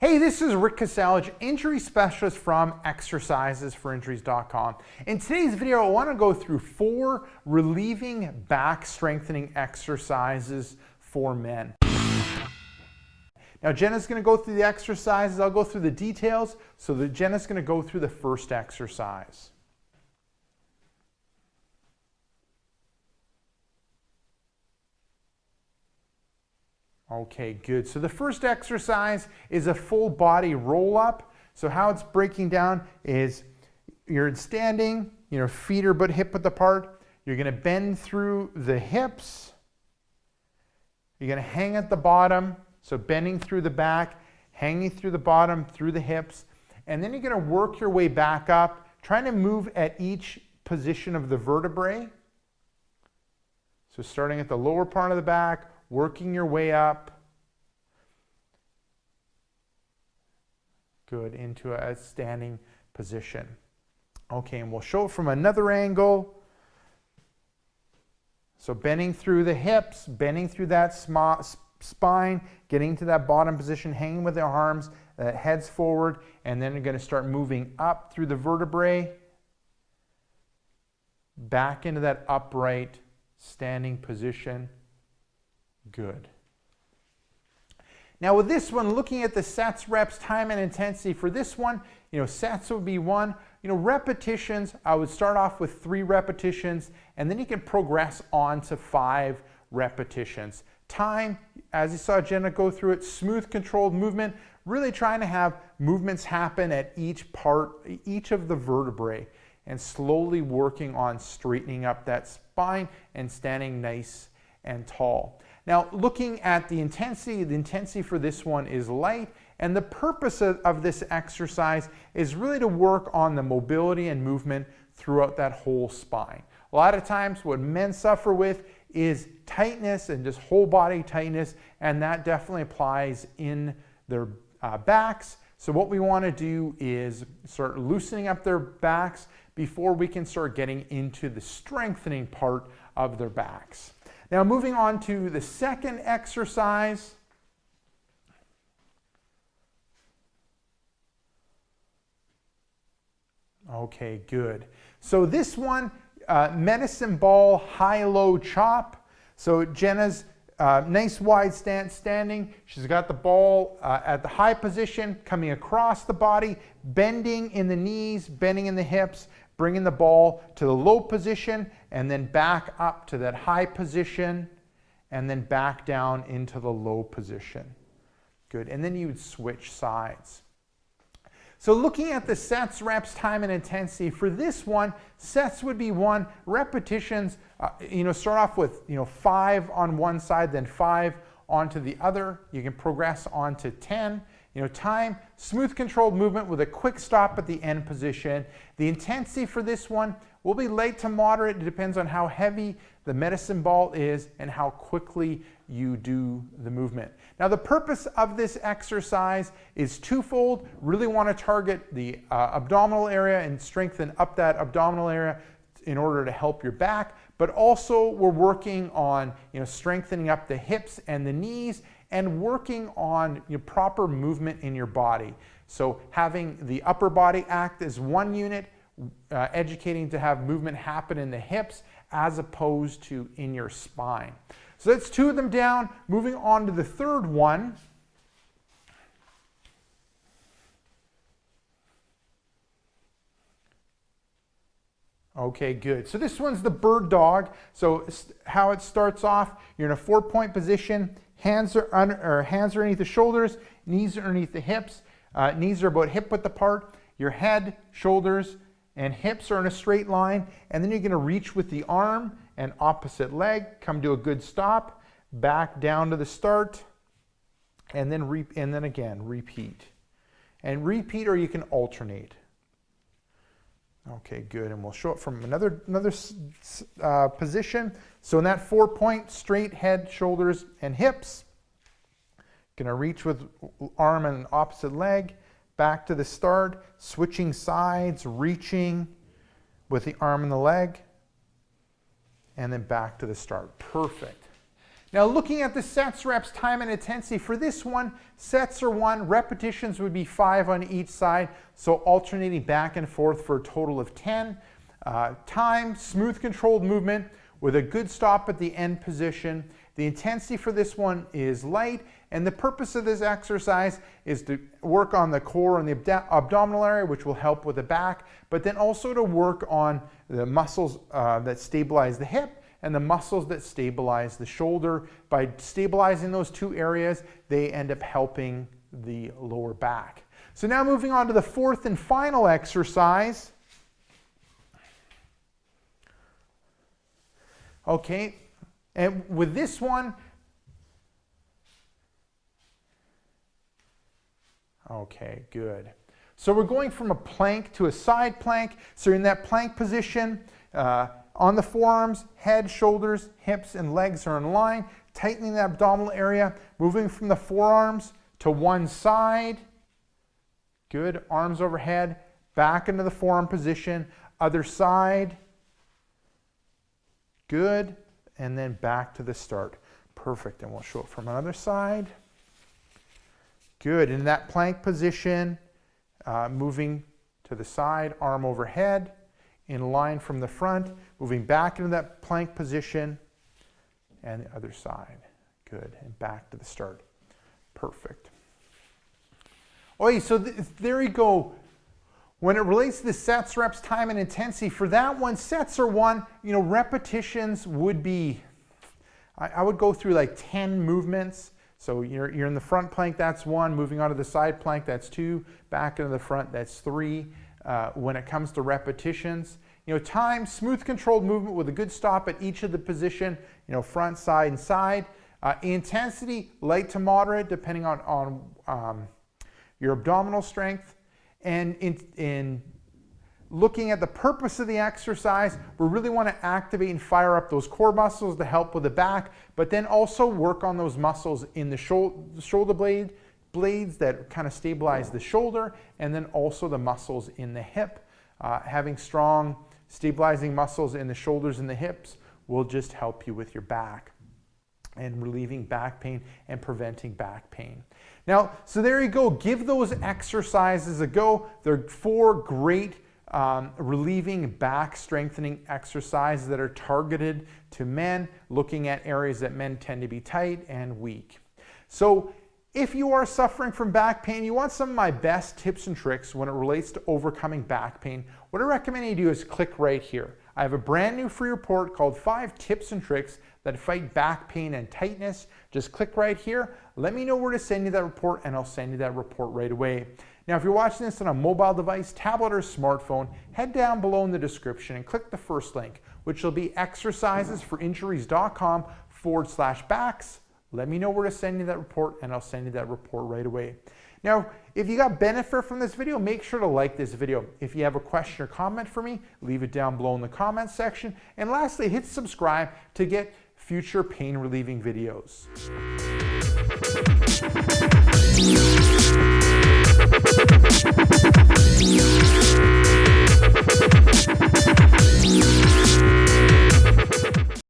Hey, this is Rick Kasalj, injury specialist from exercisesforinjuries.com. In today's video, I want to go through 4 relieving back strengthening exercises for men. Now, Jenna's going to go through the exercises. I'll go through the details. So Jenna's going to go through the first exercise. Okay, good. So the first exercise is a full body roll up. So how it's breaking down is you're standing, feet are hip width apart. You're going to bend through the hips. You're going to hang at the bottom. So bending through the back, hanging through the bottom, through the hips. And then you're going to work your way back up, trying to move at each position of the vertebrae. So starting at the lower part of the back, working your way up. Good, into a standing position. Okay, and we'll show it from another angle. So bending through the hips, bending through that spine, getting to that bottom position, hanging with the arms, heads forward, and then you're going to start moving up through the vertebrae, back into that upright standing position. Good. Now with this one, looking at the sets, reps, time, and intensity, for this one, sets would be 1. Repetitions, I would start off with 3 repetitions, and then you can progress on to 5 repetitions. Time, as you saw Jenna go through it, smooth, controlled movement, really trying to have movements happen at each of the vertebrae, and slowly working on straightening up that spine and standing nice and tall. Now, looking at the intensity for this one is light, and the purpose of this exercise is really to work on the mobility and movement throughout that whole spine. A lot of times what men suffer with is tightness and just whole body tightness, and that definitely applies in their backs. So what we want to do is start loosening up their backs before we can start getting into the strengthening part of their backs. Now moving on to the second exercise. Okay, good. So this one, medicine ball high-low chop. So Jenna's nice wide standing. She's got the ball at the high position, coming across the body, bending in the knees, bending in the hips, bringing the ball to the low position, and then back up to that high position, and then back down into the low position. Good, and then you would switch sides. So looking at the sets, reps, time, and intensity, for this one, sets would be 1, repetitions, start off with 5 on one side, then 5 onto the other. You can progress on to 10. Time, smooth controlled movement with a quick stop at the end position. The intensity for this one will be light to moderate. It depends on how heavy the medicine ball is and how quickly you do the movement. Now the purpose of this exercise is twofold. Really want to target the abdominal area and strengthen up that abdominal area in order to help your back, but also we're working on strengthening up the hips and the knees and working on proper movement in your body. So having the upper body act as one unit, educating to have movement happen in the hips as opposed to in your spine. So that's 2 of them down. Moving on to the third one. Okay, good. So this one's the bird dog. So how it starts off, you're in a 4-point position. Hands are underneath the shoulders, knees are underneath the hips. Knees are about hip width apart. Your head, shoulders, and hips are in a straight line. And then you're going to reach with the arm and opposite leg, come to a good stop, back down to the start, and then again repeat. And repeat, or you can alternate. Okay, good, and we'll show it from another position. So in that 4-point, straight head, shoulders, and hips. Gonna reach with arm and opposite leg, back to the start, switching sides, reaching with the arm and the leg, and then back to the start. Perfect. Now looking at the sets, reps, time, and intensity, for this one, sets are 1, repetitions would be 5 on each side, so alternating back and forth for a total of 10. Time, smooth controlled movement with a good stop at the end position. The intensity for this one is light, and the purpose of this exercise is to work on the core and the abdominal area, which will help with the back, but then also to work on the muscles that stabilize the hip and the muscles that stabilize the shoulder. By stabilizing those two areas, they end up helping the lower back. So now moving on to the fourth and final exercise. Okay, and with this one, okay, good. So we're going from a plank to a side plank. So you're in that plank position. On the forearms, head, shoulders, hips, and legs are in line, tightening the abdominal area, moving from the forearms to one side. Good. Arms overhead, back into the forearm position, other side. Good. And then back to the start. Perfect. And we'll show it from another side. Good. In that plank position, moving to the side, arm overhead, in line from the front, moving back into that plank position, and the other side. Good, and back to the start. Perfect. Okay, so there you go. When it relates to the sets, reps, time, and intensity, for that one, sets are 1, repetitions would be, I would go through like 10 movements. So you're in the front plank, that's 1. Moving on to the side plank, that's 2. Back into the front, that's 3. When it comes to repetitions, time, smooth controlled movement with a good stop at each of the position, front, side, and side. Intensity, light to moderate, depending on your abdominal strength. And in looking at the purpose of the exercise, we really want to activate and fire up those core muscles to help with the back, but then also work on those muscles in the shoulder blades that kind of stabilize the shoulder, and then also the muscles in the hip. Having strong stabilizing muscles in the shoulders and the hips will just help you with your back and relieving back pain and preventing back pain. Now, so there you go. Give those exercises a go. They're 4 great relieving back strengthening exercises that are targeted to men, looking at areas that men tend to be tight and weak. So if you are suffering from back pain, you want some of my best tips and tricks when it relates to overcoming back pain, what I recommend you do is click right here. I have a brand new free report called 5 Tips and Tricks That Fight Back Pain and Tightness. Just click right here. Let me know where to send you that report, and I'll send you that report right away. Now, if you're watching this on a mobile device, tablet, or smartphone, head down below in the description and click the first link, which will be exercisesforinjuries.com/backs. Let me know where to send you that report, and I'll send you that report right away. Now, if you got benefit from this video, make sure to like this video. If you have a question or comment for me, leave it down below in the comments section. And lastly, hit subscribe to get future pain relieving videos.